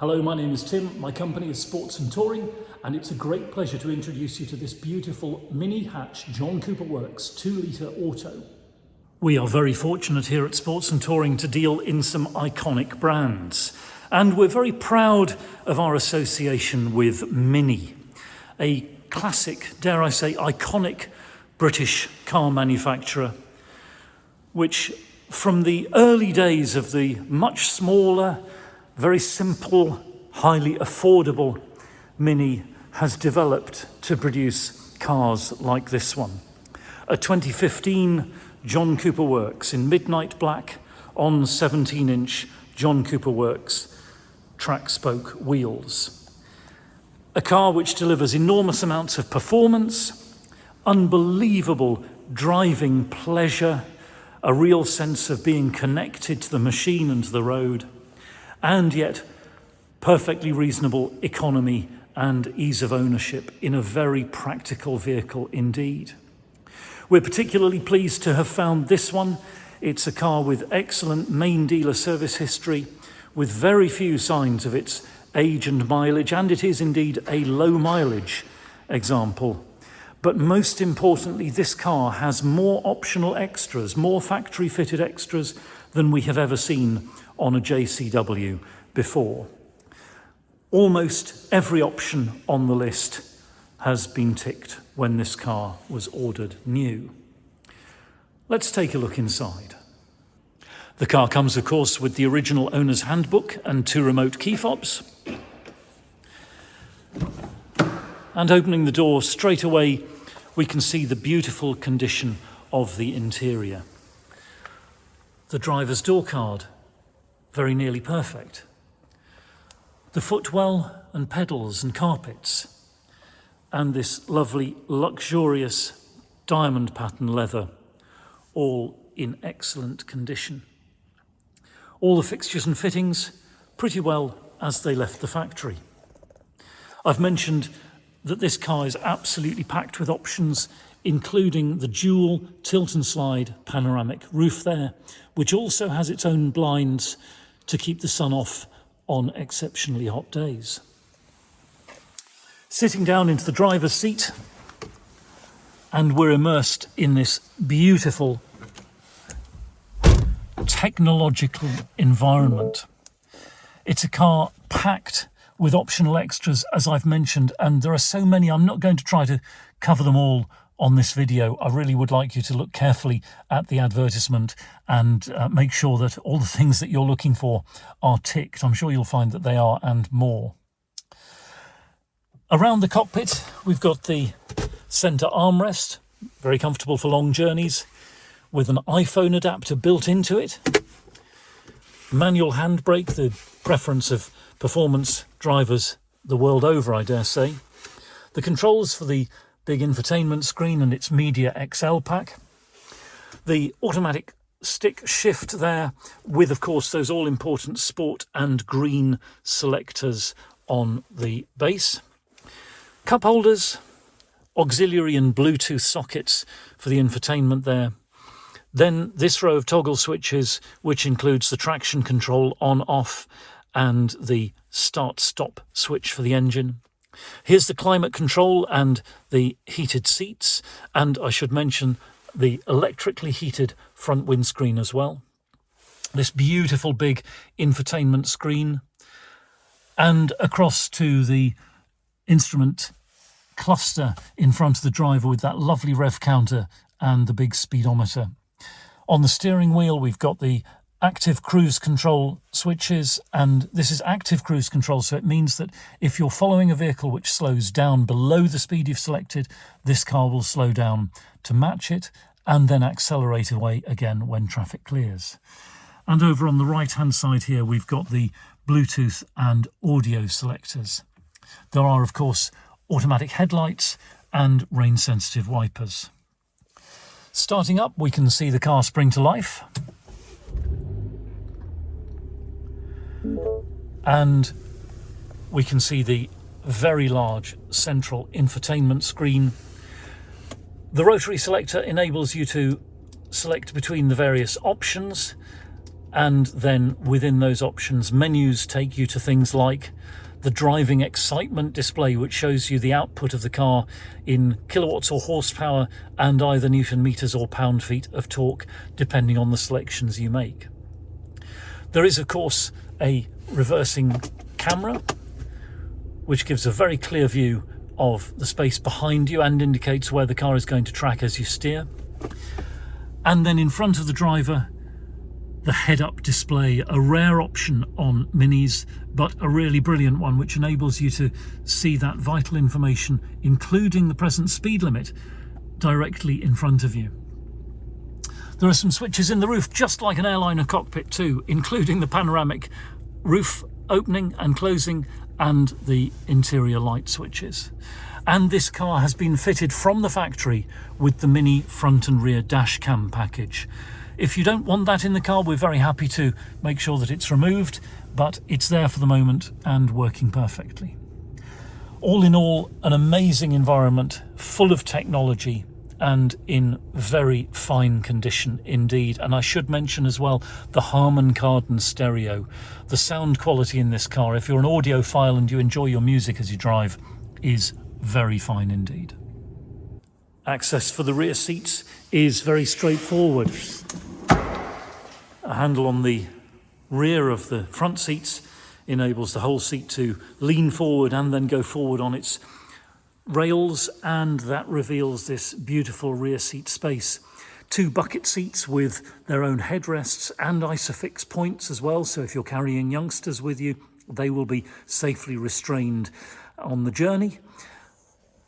Hello, my name is Tim, my company is Sports and Touring, and it's a great pleasure to introduce you to this beautiful mini hatch John Cooper Works 2-litre auto. We are very fortunate here at Sports and Touring to deal in some iconic brands, and we're very proud of our association with Mini, a classic, dare I say, iconic British car manufacturer, which from the early days of the much smaller, very simple, highly affordable Mini has developed to produce cars like this one. A 2015 John Cooper Works in midnight black on 17-inch John Cooper Works track spoke wheels. A car which delivers enormous amounts of performance, unbelievable driving pleasure, a real sense of being connected to the machine and to the road, and yet perfectly reasonable economy and ease of ownership in a very practical vehicle indeed. We're particularly pleased to have found this one. It's a car with excellent main dealer service history, with very few signs of its age and mileage, and it is indeed a low mileage example. But most importantly, this car has more optional extras, more factory fitted extras than we have ever seen on a JCW before. Almost every option on the list has been ticked when this car was ordered new. Let's take a look inside. The car comes, of course, with the original owner's handbook and 2 remote key fobs. And opening the door straight away, we can see the beautiful condition of the interior. The driver's door card, very nearly perfect. The footwell and pedals and carpets, and this lovely luxurious diamond pattern leather, all in excellent condition. All the fixtures and fittings pretty well as they left the factory. I've mentioned that this car is absolutely packed with options, including the dual tilt and slide panoramic roof there, which also has its own blinds to keep the sun off on exceptionally hot days. Sitting down into the driver's seat, and we're immersed in this beautiful technological environment. It's a car packed with optional extras, as I've mentioned, and there are so many. I'm not going to try to cover them all on this video. I really would like you to look carefully at the advertisement and make sure that all the things that you're looking for are ticked. I'm sure you'll find that they are, and more. Around the cockpit, we've got the centre armrest, very comfortable for long journeys, with an iPhone adapter built into it. Manual handbrake, the preference of performance drivers the world over, I dare say. The controls for the big infotainment screen and its Media XL pack. The automatic stick shift there with, of course, those all-important sport and green selectors on the base. Cup holders, auxiliary and Bluetooth sockets for the infotainment there. Then this row of toggle switches, which includes the traction control on-off and the start-stop switch for the engine. Here's the climate control and the heated seats, and I should mention the electrically heated front windscreen as well. This beautiful big infotainment screen, and across to the instrument cluster in front of the driver with that lovely rev counter and the big speedometer. On the steering wheel, we've got the active cruise control switches, and this is active cruise control, so it means that if you're following a vehicle which slows down below the speed you've selected, this car will slow down to match it and then accelerate away again when traffic clears. And over on the right hand side here, we've got the Bluetooth and audio selectors. There are, of course, automatic headlights and rain sensitive wipers. Starting up, we can see the car spring to life. And we can see the very large central infotainment screen. The rotary selector enables you to select between the various options, And then within those options, menus take you to things like the driving excitement display, which shows you the output of the car in kilowatts or horsepower and either newton meters or pound-feet of torque, depending on the selections you make. There is, of course, a reversing camera, which gives a very clear view of the space behind you and indicates where the car is going to track as you steer. And then in front of the driver, the head-up display, a rare option on Minis, but a really brilliant one, which enables you to see that vital information, including the present speed limit, directly in front of you. There are some switches in the roof, just like an airliner cockpit too, including the panoramic roof opening and closing and the interior light switches. And this car has been fitted from the factory with the Mini front and rear dash cam package. If you don't want that in the car, we're very happy to make sure that it's removed, but it's there for the moment and working perfectly. All in all, an amazing environment, full of technology and in very fine condition indeed. And I should mention as well the Harman Kardon stereo. The sound quality in this car, if you're an audiophile and you enjoy your music as you drive, is very fine indeed. Access for the rear seats is very straightforward. A handle on the rear of the front seats enables the whole seat to lean forward and then go forward on its rails, and that reveals this beautiful rear seat space. 2 bucket seats with their own headrests and isofix points as well, so if you're carrying youngsters with you, they will be safely restrained on the journey.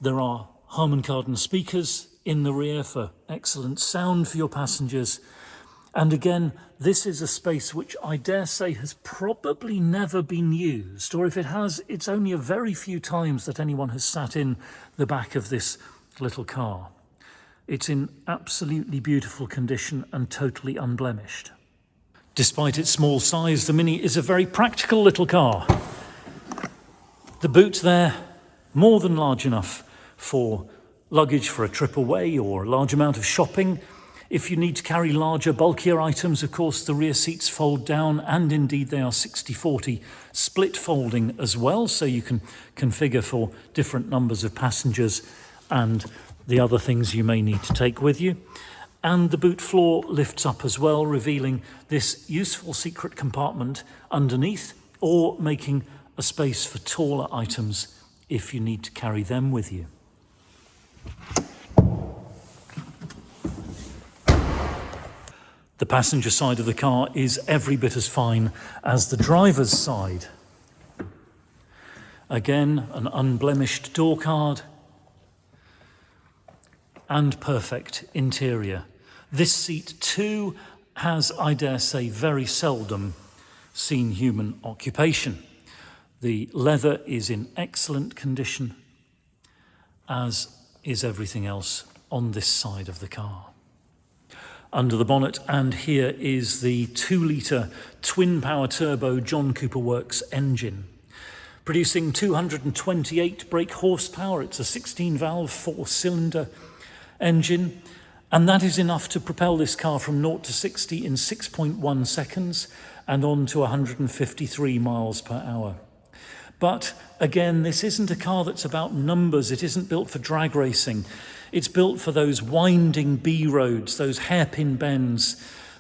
There are Harman Kardon speakers in the rear for excellent sound for your passengers. And again, this is a space which I dare say has probably never been used, or if it has, it's only a very few times that anyone has sat in the back of this little car. It's in absolutely beautiful condition and totally unblemished. Despite its small size, the Mini is a very practical little car. The boot there, more than large enough for luggage for a trip away or a large amount of shopping. If you need to carry larger, bulkier items, of course, the rear seats fold down, and indeed they are 60/40 split folding as well, so you can configure for different numbers of passengers and the other things you may need to take with you. And the boot floor lifts up as well, revealing this useful secret compartment underneath, or making a space for taller items if you need to carry them with you. The passenger side of the car is every bit as fine as the driver's side. Again, an unblemished door card and perfect interior. This seat too has, I dare say, very seldom seen human occupation. The leather is in excellent condition, as is everything else on this side of the car. Under the bonnet, and here is the 2-litre twin-power turbo John Cooper Works engine, producing 228 brake horsepower. It's a 16-valve, 4-cylinder engine, and that is enough to propel this car from 0 to 60 in 6.1 seconds and on to 153 miles per hour. But again, this isn't a car that's about numbers. It isn't built for drag racing. It's built for those winding B roads, those hairpin bends,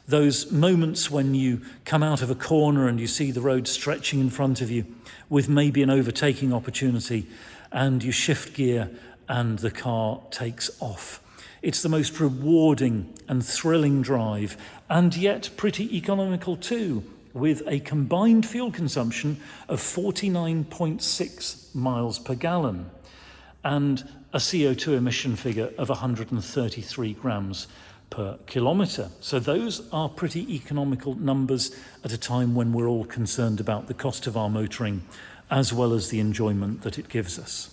those moments when you come out of a corner and you see the road stretching in front of you with maybe an overtaking opportunity, and you shift gear and the car takes off. It's the most rewarding and thrilling drive, and yet pretty economical too, with a combined fuel consumption of 49.6 miles per gallon and a CO2 emission figure of 133 grams per kilometre. So those are pretty economical numbers at a time when we're all concerned about the cost of our motoring, as well as the enjoyment that it gives us.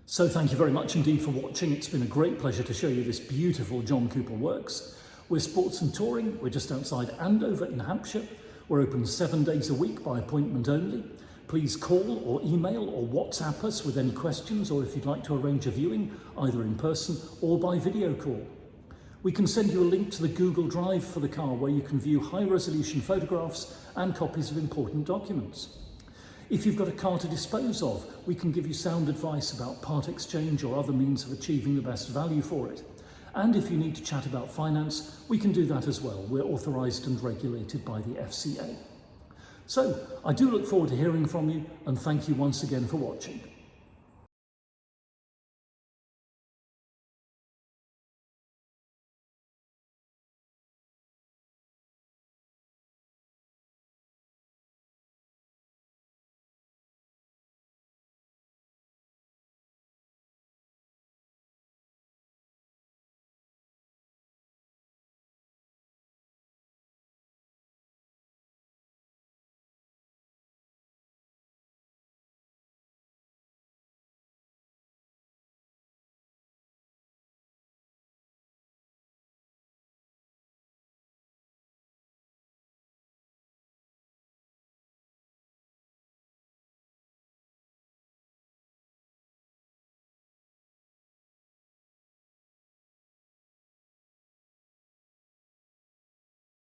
So thank you very much indeed for watching. It's been a great pleasure to show you this beautiful John Cooper Works. We're Sports and Touring. We're just outside Andover in Hampshire. We're open 7 days a week by appointment only. Please call or email or WhatsApp us with any questions, or if you'd like to arrange a viewing, either in person or by video call. We can send you a link to the Google Drive for the car where you can view high-resolution photographs and copies of important documents. If you've got a car to dispose of, we can give you sound advice about part exchange or other means of achieving the best value for it. And if you need to chat about finance, we can do that as well. We're authorised and regulated by the FCA. So, I do look forward to hearing from you, and thank you once again for watching.